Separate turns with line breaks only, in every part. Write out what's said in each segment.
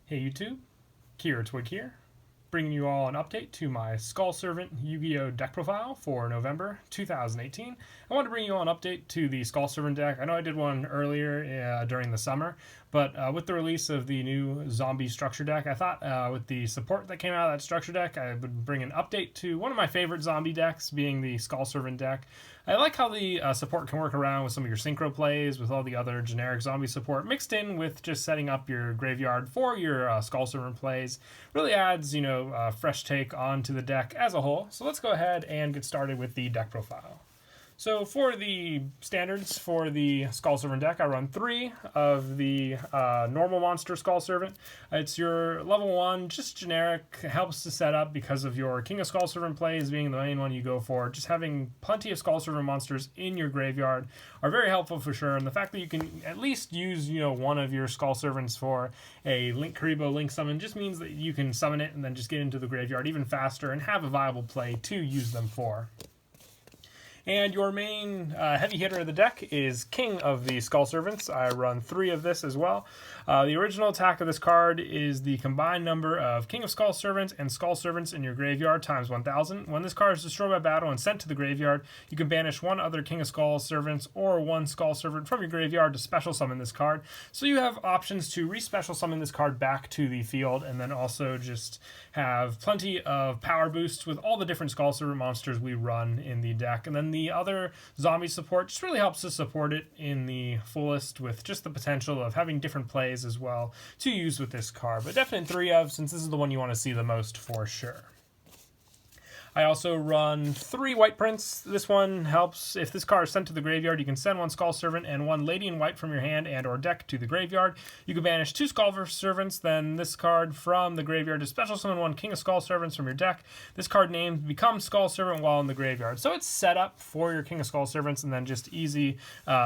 Hey YouTube, Kira Twig here, bringing you all an update to my Skull Servant Yu-Gi-Oh deck profile for November 2018. I wanted to bring you all an update to the Skull Servant deck. I know I did one earlier during the summer, but with the release of the new zombie structure deck, I thought with the support that came out of that structure deck, I would bring an update to one of my favorite zombie decks, being the Skull Servant deck. I like how the support can work around with some of your synchro plays, with all the other generic zombie support mixed in with just setting up your graveyard for your Skull Servant plays. Really adds, a fresh take onto the deck as a whole. So let's go ahead and get started with the deck profile. So for the standards for the Skull Servant deck, I run 3 of the normal monster Skull Servant. It's your level 1, just generic, helps to set up because of your King of Skull Servant plays being the main one you go for. Just having plenty of Skull Servant monsters in your graveyard are very helpful for sure. And the fact that you can at least use, one of your Skull Servants for a Karibo Link summon just means that you can summon it and then just get into the graveyard even faster and have a viable play to use them for. And your main heavy hitter of the deck is King of the Skull Servants. I run 3 of this as well. The original attack of this card is the combined number of King of Skull Servants and Skull Servants in your graveyard times 1,000. When this card is destroyed by battle and sent to the graveyard, you can banish one other King of Skull Servants or one Skull Servant from your graveyard to special summon this card. So you have options to re-special summon this card back to the field, and then also just have plenty of power boosts with all the different Skull Servant monsters we run in the deck. And then the other zombie support just really helps to support it in the fullest, with just the potential of having different plays as well to use with this card. But definitely 3 of, since this is the one you want to see the most for sure. I also run 3 white prints. This one helps if this card is sent to the graveyard. You can send 1 Skull Servant and 1 Lady in White from your hand and or deck to the graveyard. You can banish 2 Skull Servants, then this card from the graveyard to special summon 1 King of Skull Servants from your deck. This card named becomes Skull Servant while in the graveyard. So it's set up for your King of Skull Servants and then just easy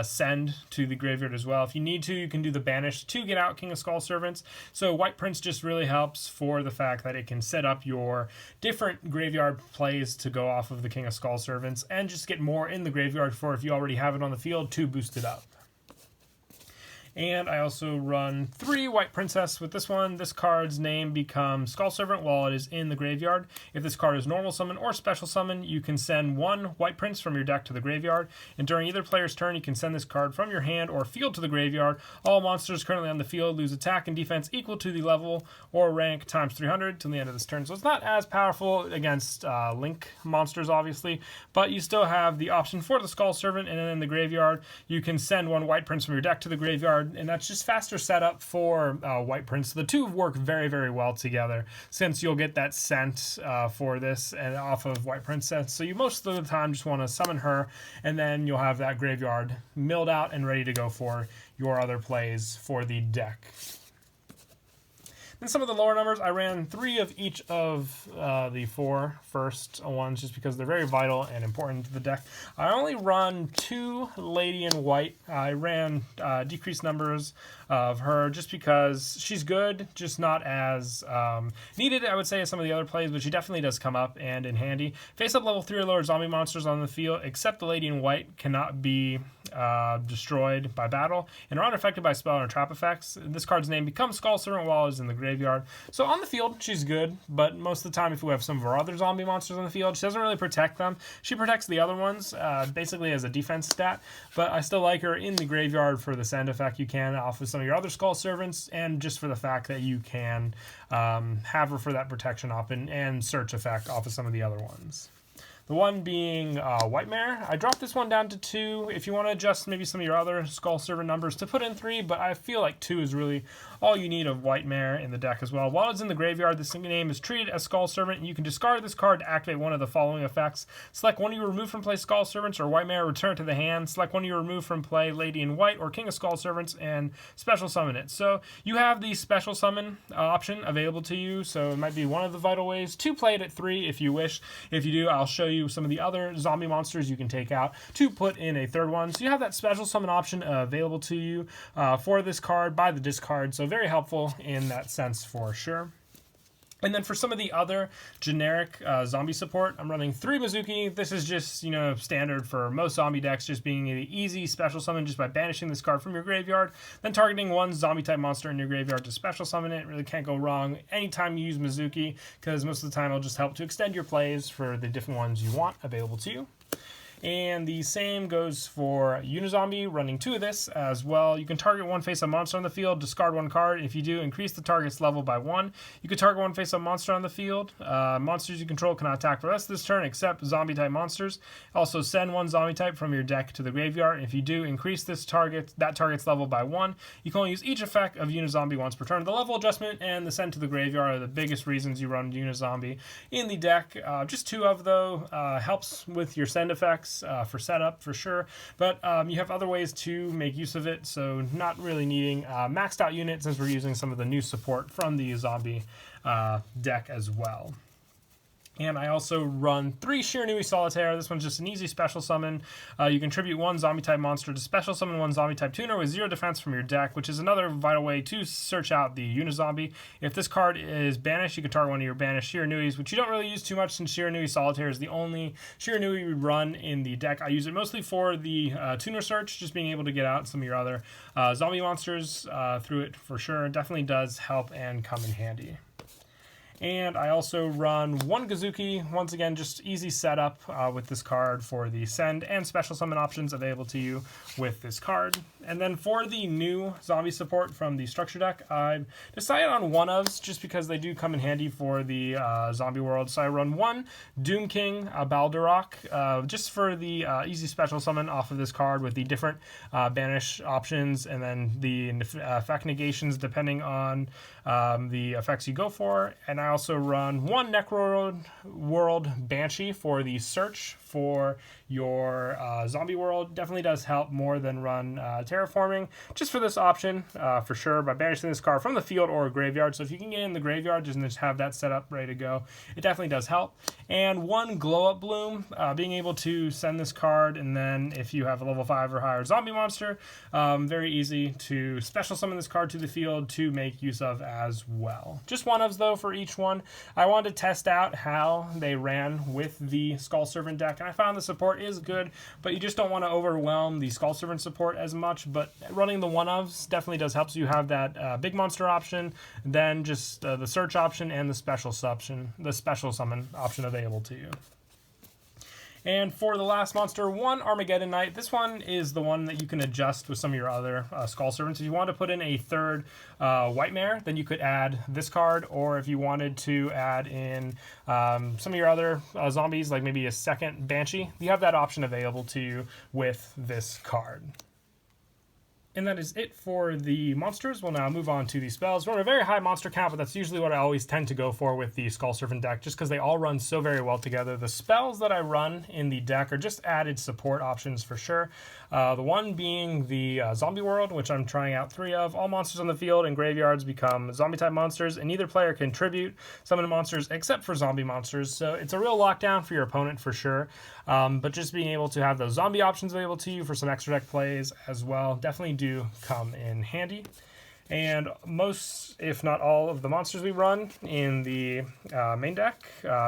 send to the graveyard as well. If you need to, you can do the banish to get out King of Skull Servants. So white prints just really helps for the fact that it can set up your different graveyard plays to go off of the King of Skull Servants and just get more in the graveyard for if you already have it on the field to boost it up. And I also run 3 White Princess with this one. This card's name becomes Skull Servant while it is in the graveyard. If this card is normal summon or special summon, you can send 1 White Prince from your deck to the graveyard. And during either player's turn, you can send this card from your hand or field to the graveyard. All monsters currently on the field lose attack and defense equal to the level or rank times 300 till the end of this turn. So it's not as powerful against Link monsters, obviously, but you still have the option for the Skull Servant. And then in the graveyard, you can send 1 White Prince from your deck to the graveyard, and that's just faster setup for White Prince. The 2 work very, very well together, since you'll get that scent for this and off of White Princess. So you most of the time just want to summon her, and then you'll have that graveyard milled out and ready to go for your other plays for the deck. Then some of the lower numbers, I ran 3 of each of the 4 first ones just because they're very vital and important to the deck. I only run 2 Lady in White. I ran decreased numbers of her just because she's good, just not as needed, I would say, as some of the other plays, but she definitely does come up and in handy. Face up level 3 or lower zombie monsters on the field, except the Lady in White, cannot be destroyed by battle and are unaffected by spell or trap effects. This card's name becomes Skull Servant while it's in the graveyard. So on the field, she's good, but most of the time, if we have some of our other zombie monsters on the field, she doesn't really protect them. She protects the other ones, basically as a defense stat, but I still like her in the graveyard for the send effect you can off of some of your other Skull Servants, and just for the fact that you can have her for that protection op and search effect off of some of the other ones. The one being White Mare. I dropped this one down to 2. If you want to adjust maybe some of your other Skull Servant numbers to put in 3, but I feel like 2 is really all you need of White Mare in the deck as well. While it's in the graveyard, this name is treated as Skull Servant, and you can discard this card to activate one of the following effects. Select one you remove from play Skull Servants or White Mare, return it to the hand. Select one you remove from play Lady in White or King of Skull Servants and special summon it. So you have the special summon option available to you, so it might be one of the vital ways to play it at 3 if you wish. If you do, I'll show you some of the other zombie monsters you can take out to put in a 3rd one. So you have that special summon option available to you for this card by the discard, so very helpful in that sense for sure. And then for some of the other generic zombie support, I'm running 3 Mizuki. This is just, standard for most zombie decks, just being an easy special summon just by banishing this card from your graveyard, then targeting one zombie-type monster in your graveyard to special summon it. Really can't go wrong anytime you use Mizuki, because most of the time it'll just help to extend your plays for the different ones you want available to you. And the same goes for Unizombie, running 2 of this as well. You can target one face-up monster on the field, discard 1 card. If you do, increase the target's level by 1. You can target one face-up monster on the field. Monsters you control cannot attack for the rest of this turn except zombie-type monsters. Also, send 1 zombie-type from your deck to the graveyard. If you do, increase that target's level by 1. You can only use each effect of Unizombie once per turn. The level adjustment and the send to the graveyard are the biggest reasons you run Unizombie in the deck. Just 2 of, though, helps with your send effects. For setup for sure, but you have other ways to make use of it, so not really needing maxed out units, since we're using some of the new support from the zombie deck as well. And I also run 3 Shiranui Solitaire. This one's just an easy special summon. You contribute 1 zombie-type monster to special summon 1 zombie-type tuner with 0 defense from your deck, which is another vital way to search out the Unizombie. If this card is banished, you can target one of your banished Shiranuis, which you don't really use too much, since Shiranui Solitaire is the only Shiranui we run in the deck. I use it mostly for the tuner search, just being able to get out some of your other zombie monsters through it for sure. Definitely does help and come in handy. And I also run 1 Gazuki, once again just easy setup with this card for the send and special summon options available to you with this card. And then for the new zombie support from the structure deck, I decided on 1-ofs just because they do come in handy for the zombie world. So I run 1 Doom King Baldurok just for the easy special summon off of this card with the different banish options and then the effect negations depending on the effects you go for. And I also run 1 Necro World Banshee for the search for your zombie world. Definitely does help more than run terraforming, just for this option for sure, by banishing this card from the field or graveyard. So if you can get in the graveyard, just have that set up ready to go, it definitely does help. And 1 Glow Up Bloom, being able to send this card, and then if you have a level 5 or higher zombie monster, very easy to special summon this card to the field to make use of as well. Just 1-ofs though for each one. I wanted to test out how they ran with the Skull Servant deck, and I found the support is good, but you just don't want to overwhelm the Skull Servant support as much. But running the 1-ofs definitely does help. So you have that big monster option, then just the search option and the special summon option available to you. And for the last monster, 1 Armageddon Knight. This one is the one that you can adjust with some of your other Skull Servants. If you want to put in a 3rd White Mare, then you could add this card. Or if you wanted to add in some of your other zombies, like maybe a 2nd Banshee, you have that option available to you with this card. And that is it for the monsters. We'll now move on to the spells. We're on a very high monster count, but that's usually what I always tend to go for with the Skull Servant deck, just because they all run so very well together. The spells that I run in the deck are just added support options for sure. The one being the Zombie World, which I'm trying out 3 of. All monsters on the field and graveyards become zombie-type monsters, and neither player can tribute summon monsters except for zombie monsters. So it's a real lockdown for your opponent for sure. But just being able to have those zombie options available to you for some extra deck plays as well definitely do come in handy. And most, if not all, of the monsters we run in the main deck,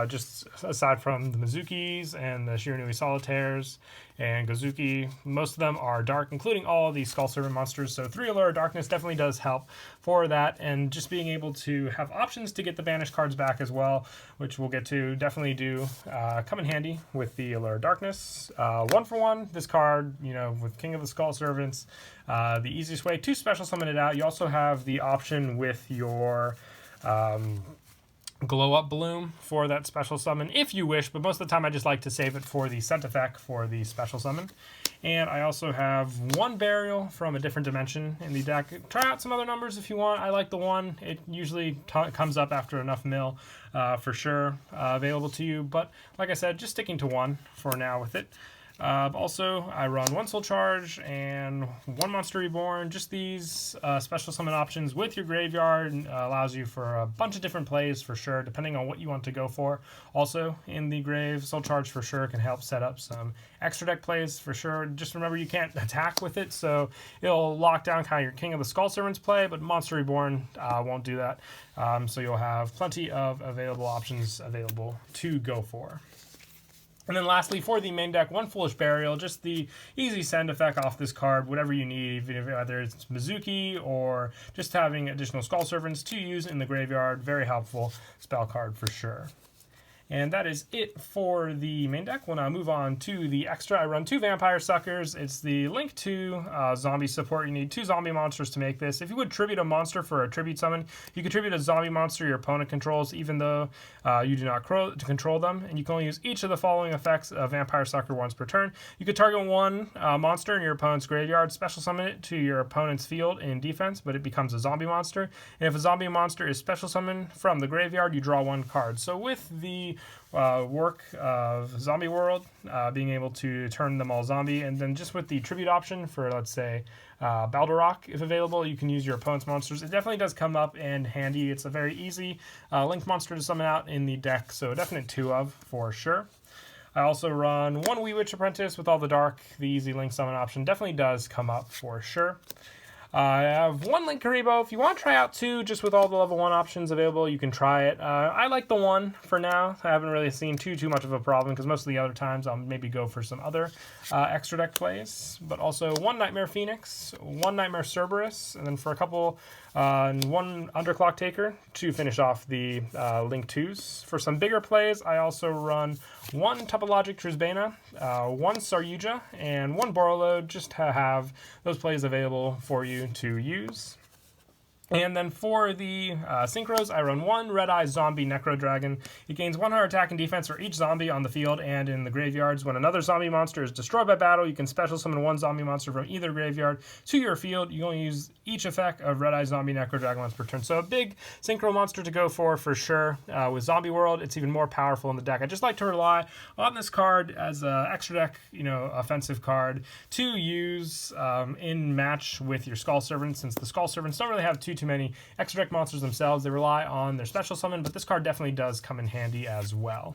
just aside from the Mizukis and the Shiranui Solitaires and Gazuki, most of them are dark, including all the Skull Servant monsters. So 3 Allure of Darkness definitely does help for that, and just being able to have options to get the banished cards back as well, which we'll get to, definitely do come in handy with the Allure of Darkness. 1 for 1, this card, with King of the Skull Servants, the easiest way to special summon it out. You also have the option with your Glow Up Bloom for that special summon if you wish, but most of the time I just like to save it for the scent effect for the special summon. And I also have 1 Burial from a different dimension in the deck. Try out some other numbers if you want. I like the 1. It usually comes up after enough mill for sure available to you, but like I said, just sticking to 1 for now with it. Also, I run 1 Soul Charge and 1 Monster Reborn. Just these special summon options with your graveyard allows you for a bunch of different plays for sure, depending on what you want to go for. Also, in the grave, Soul Charge for sure can help set up some extra deck plays for sure. Just remember you can't attack with it, so it'll lock down kind of your King of the Skull Servants play, but Monster Reborn won't do that. So you'll have plenty of available options available to go for. And then lastly, for the main deck, 1 Foolish Burial, just the easy send effect off this card, whatever you need, whether it's Mizuki or just having additional Skull Servants to use in the graveyard. Very helpful spell card for sure. And that is it for the main deck. We'll now move on to the extra. I run 2 Vampire Suckers. It's the Link 2 zombie support. You need 2 zombie monsters to make this. If you would tribute a monster for a tribute summon, you can tribute a zombie monster your opponent controls, even though you do not control them. And you can only use each of the following effects of Vampire Sucker once per turn. You could target 1 monster in your opponent's graveyard, special summon it to your opponent's field in defense, but it becomes a zombie monster. And if a zombie monster is special summoned from the graveyard, you draw 1 card. So with the work of Zombie World, being able to turn them all zombie, and then just with the tribute option for, let's say, Baldurok, if available, you can use your opponent's monsters. It definitely does come up in handy. It's a very easy Link monster to summon out in the deck, so a definite 2 of for sure. I also run 1 Wee Witch Apprentice with all the dark. The easy Link summon option definitely does come up for sure. I have 1 Link Karibo. If you want to try out 2, just with all the level 1 options available, you can try it. I like the 1 for now. I haven't really seen too much of a problem, because most of the other times I'll maybe go for some other extra deck plays. But also 1 Nightmare Phoenix, 1 Nightmare Cerberus, and then for a couple, 1 Underclock Taker to finish off the Link 2s. For some bigger plays, I also run 1 Topologic Trisbana, 1 Saryuja, and 1 Borreload, just to have those plays available for you to use. And then for the Synchros, I run 1 Red-Eye Zombie Necro Dragon. It gains 100 attack and defense for each zombie on the field and in the graveyards. When another zombie monster is destroyed by battle, you can special summon 1 zombie monster from either graveyard to your field. You only use each effect of Red-Eye Zombie Necro Dragon once per turn. So a big Synchro monster to go for sure. With Zombie World, it's even more powerful in the deck. I just like to rely on this card as an extra deck, offensive card to use in match with your Skull Servants, since the Skull Servants don't really have too many extra deck monsters themselves. They rely on their special summon, but this card definitely does come in handy as well.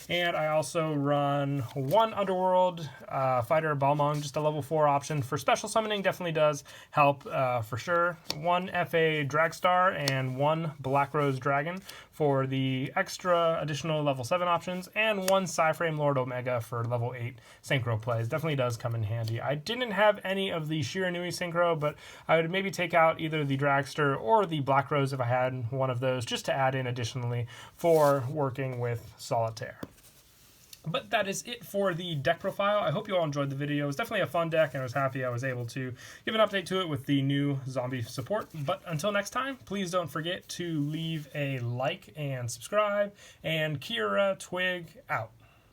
And I also run 1 Underworld Fighter Balmung, just a level 4 option for special summoning. Definitely does help for sure. 1 FA Dragstar and 1 Black Rose Dragon for the extra additional level 7 options, and 1 Psyframe Lord Omega for level 8 Synchro plays. Definitely does come in handy. I didn't have any of the Shiranui Synchro, but I would maybe take out either the Dragster or the Black Rose if I had one of those, just to add in additionally for working with Solitaire. But that is it for the deck profile. I hope you all enjoyed the video. It was definitely a fun deck, and I was happy I was able to give an update to it with the new zombie support. But until next time, please don't forget to leave a like and subscribe. And Kira Twig out.